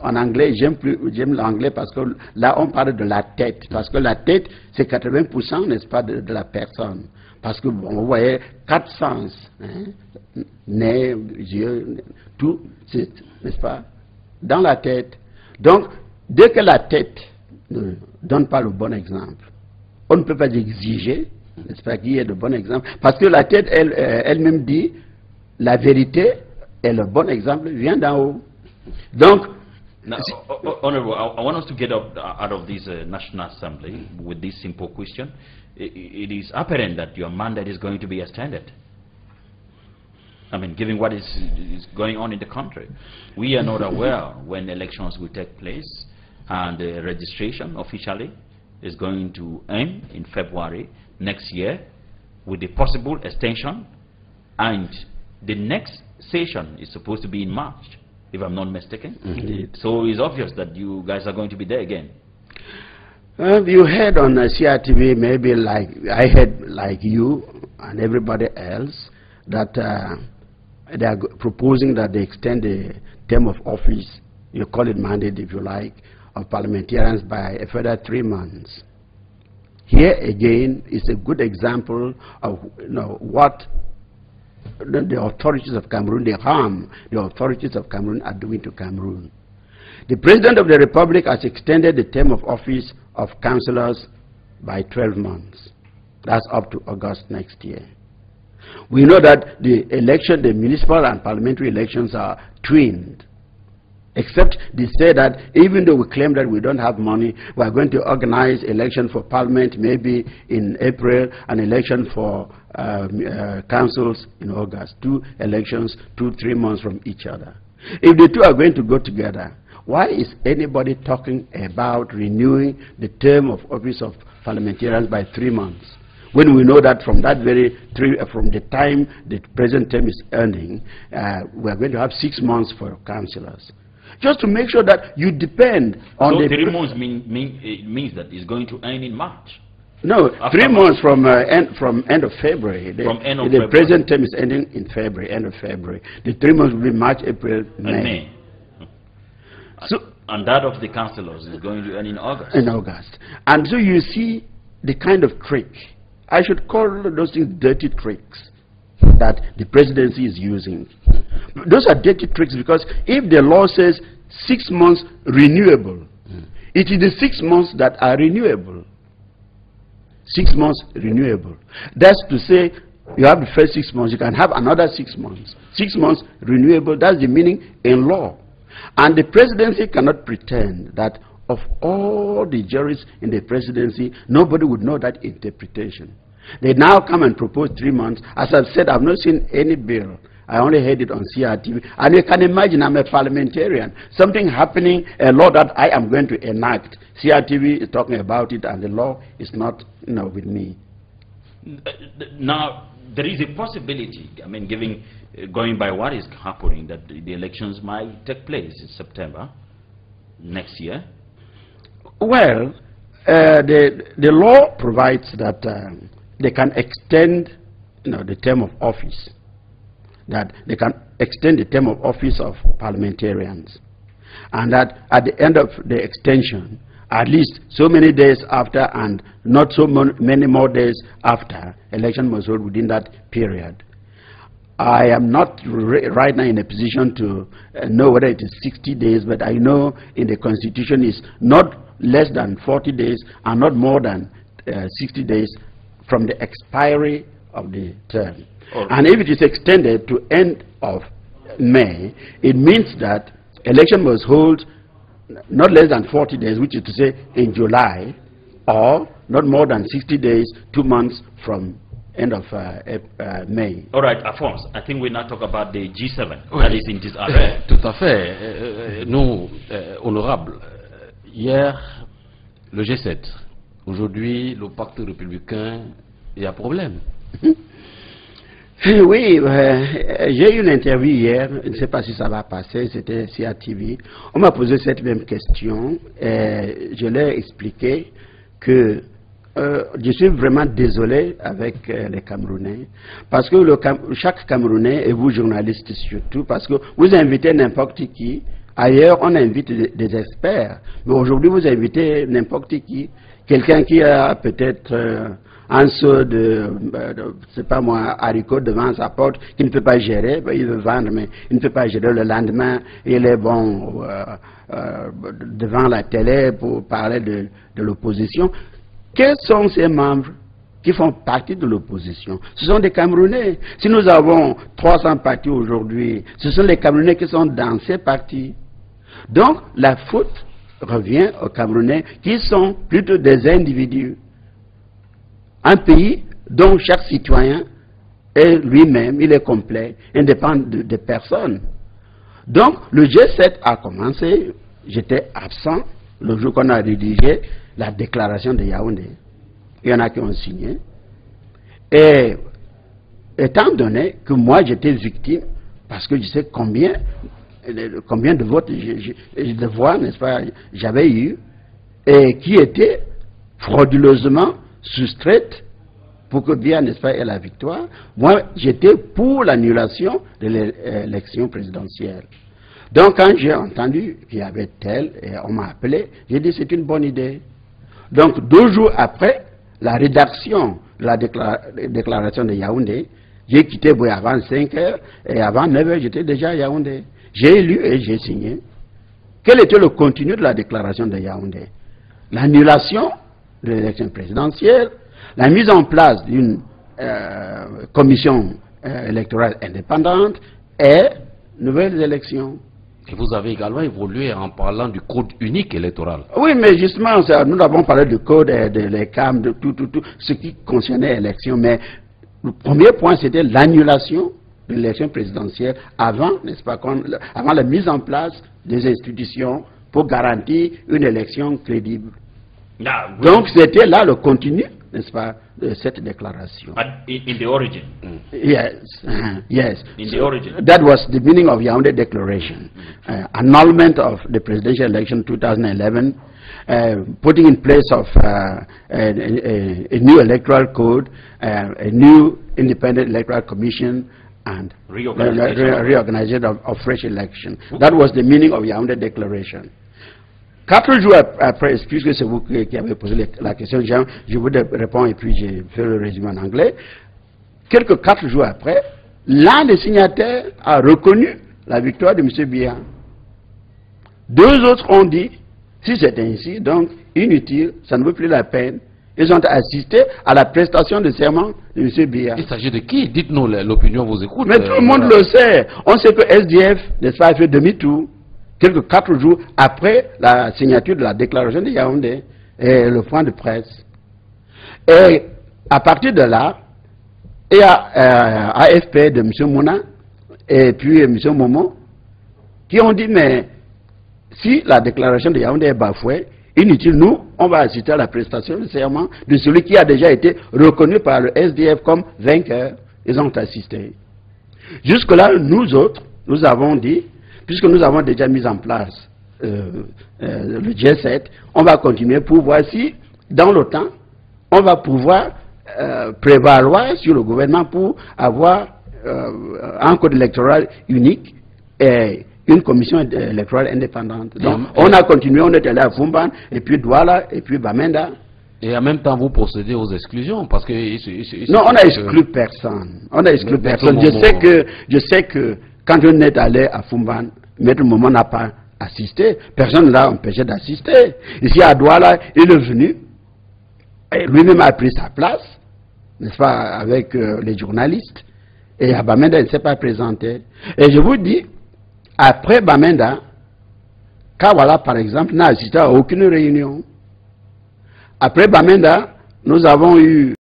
en anglais, j'aime l'anglais parce que là, on parle de la tête. Parce que la tête, c'est 80%, n'est-ce pas, de la personne. Parce que, bon, vous voyez, 4 sens, hein, nez, yeux, tout, n'est-ce pas, dans la tête. Donc, dès que la tête ne donne pas le bon exemple, on ne peut pas exiger, n'est-ce pas, qu'il y ait de bons exemples. Parce que la tête, elle-même dit, la vérité et le bon exemple vient d'en haut. Donc, now, Honorable, I want us to get out of this National Assembly with this simple question. It is apparent that your mandate is going to be extended. I mean, given what is going on in the country. We are not aware when elections will take place, and the registration officially is going to end in February next year with the possible extension, and the next session is supposed to be in March, if I'm not mistaken. Indeed. So it's obvious that you guys are going to be there again. You heard on CRTV, maybe like I heard, like you and everybody else, that they are proposing that they extend the term of office, you call it mandate if you like, of parliamentarians by a further 3 months. Here again is a good example of what the authorities of Cameroon, the harm the authorities of Cameroon are doing to Cameroon. The President of the Republic has extended the term of office of councillors by 12 months. That's up to August next year. We know that the election, the municipal and parliamentary elections are twinned. Except they say that even though we claim that we don't have money, we are going to organize election for parliament maybe in April, an election for councils in August. 2 elections, 2-3 months from each other. If the two are going to go together, why is anybody talking about renewing the term of office of parliamentarians by 3 months? When we know that from that from the time the present term is ending, we are going to have 6 months for councillors. Just to make sure that you depend on so 3 months means that it's going to end in March. No, 3 months from end of February. The present term is ending in February, end of February. The 3 months will be March, April, May. So, and that of the councillors is going to end in August. In August. And so you see the kind of trick, I should call those things dirty tricks, that the presidency is using. Those are dirty tricks because if the law says 6 months renewable, it is the 6 months that are renewable. 6 months renewable. That's to say, you have the first 6 months, you can have another 6 months. 6 months renewable, that's the meaning in law. And the presidency cannot pretend that of all the juries in the presidency, nobody would know that interpretation. They now come and propose 3 months. As I've said, I've not seen any bill. I only heard it on CRTV. And you can imagine I'm a parliamentarian. Something happening, a law that I am going to enact. CRTV is talking about it and the law is not with me. Now, there is a possibility, I mean, going by what is happening, that the elections might take place in September next year. Well, the law provides that they can extend the term of office. That they can extend the term of office of parliamentarians. And that at the end of the extension, at least so many days after and not so many more days after, election must hold within that period. I am not right now in a position to know whether it is 60 days, but I know in the Constitution is not less than 40 days and not more than 60 days from the expiry of the term. Right. And if it is extended to end of May, it means that election must hold not less than 40 days, which is to say in July, or not more than 60 days, 2 months from end of May. All right, Alphonse, I think we now talk about the G7 that is in this area. Tout à fait. Nous, honorables, hier, le G7. Aujourd'hui, le pacte républicain, il y a problème. Oui, j'ai eu une interview hier, je ne sais pas si ça va passer, c'était CRTV. On m'a posé cette même question et je leur ai expliqué que je suis vraiment désolé avec les Camerounais, parce que chaque Camerounais, et vous journalistes surtout, parce que vous invitez n'importe qui Ailleurs, on invite des experts. Mais aujourd'hui, vous invitez n'importe qui. Quelqu'un qui a peut-être un seau c'est pas moi, haricots devant sa porte, qui ne peut pas gérer, il veut vendre, mais il ne peut pas gérer. Le lendemain, il est bon devant la télé pour parler de l'opposition. Quels sont ces membres qui font partie de l'opposition? Ce sont des Camerounais. Si nous avons 300 partis aujourd'hui, ce sont les Camerounais qui sont dans ces partis. Donc, la faute revient aux Camerounais qui sont plutôt des individus. Un pays dont chaque citoyen est lui-même, il est complet, indépendant de personne. Donc, le G7 a commencé, j'étais absent le jour qu'on a rédigé la déclaration de Yaoundé. Il y en a qui ont signé. Et étant donné que moi j'étais victime, parce que je sais combien de votes, de voix, n'est-ce pas, j'avais eu, et qui étaient frauduleusement soustraites pour que bien, n'est-ce pas, ait la victoire. Moi, j'étais pour l'annulation de l'élection présidentielle. Donc, quand j'ai entendu qu'il y avait tel, et on m'a appelé, j'ai dit c'est une bonne idée. Donc, 2 jours après la rédaction de la déclaration de Yaoundé, j'ai quitté Boya avant 5 heures, et avant 9 heures, j'étais déjà à Yaoundé. J'ai lu et j'ai signé. Quel était le contenu de la déclaration de Yaoundé? L'annulation de l'élection présidentielle, la mise en place d'une commission électorale indépendante et nouvelles élections. Et vous avez également évolué en parlant du code unique électoral. Oui, mais justement, nous avons parlé du code, de l'ECAM, de tout, ce qui concernait l'élection. Mais le premier point, c'était l'annulation de l'élection présidentielle avant, n'est-ce pas, avant la mise en place des institutions pour garantir une élection crédible. Donc, c'était là le contenu, n'est-ce pas, de cette déclaration. In the origin. Yes, yes. In the origin. That was the meaning of Yaoundé Declaration. Annulment of the presidential election 2011, putting in place of a new electoral code, a new independent electoral commission, and reorganization of fresh election. That was the meaning of Yaoundé Declaration. 4 jours après, puisque c'est vous qui avez posé la question, je vous réponds et puis je fais le résumé en anglais. 4 jours après, l'un des signataires a reconnu la victoire de M. Biya. 2 autres ont dit, si c'est ainsi, donc inutile, ça ne vaut plus la peine. Ils ont assisté à la prestation de serment de M. Biya. Il s'agit de qui? Dites-nous, l'opinion vous écoute. Mais tout le monde le sait. On sait que SDF, n'est-ce pas, a fait demi-tour. 4 jours après la signature de la déclaration de Yaoundé et le point de presse. Et à partir de là, il y a AFP de M. Mouna et puis M. Momo qui ont dit, mais si la déclaration de Yaoundé est bafouée, inutile, nous, on va assister à la prestation de serment de celui qui a déjà été reconnu par le SDF comme vainqueur. Ils ont assisté. Jusque-là, nous autres, nous avons dit, puisque nous avons déjà mis en place le G7, on va continuer pour voir si, dans le temps, on va pouvoir prévaloir sur le gouvernement pour avoir un code électoral unique et une commission électorale indépendante. Donc, on a continué, on est allé à Fumban, et puis Douala, et puis Bamenda. Et en même temps, vous procédez aux exclusions, parce que... Non, on n'a exclu personne. On n'a exclu personne. Je sais que quand on est allé à Fumban, Maître Momo n'a pas assisté. Personne ne l'a empêché d'assister. Ici à Douala, il est venu. Et lui-même a pris sa place, n'est-ce pas, avec les journalistes. Et à Bamenda, il ne s'est pas présenté. Et je vous dis, après Bamenda, Kawala, par exemple, n'a assisté à aucune réunion. Après Bamenda, nous avons eu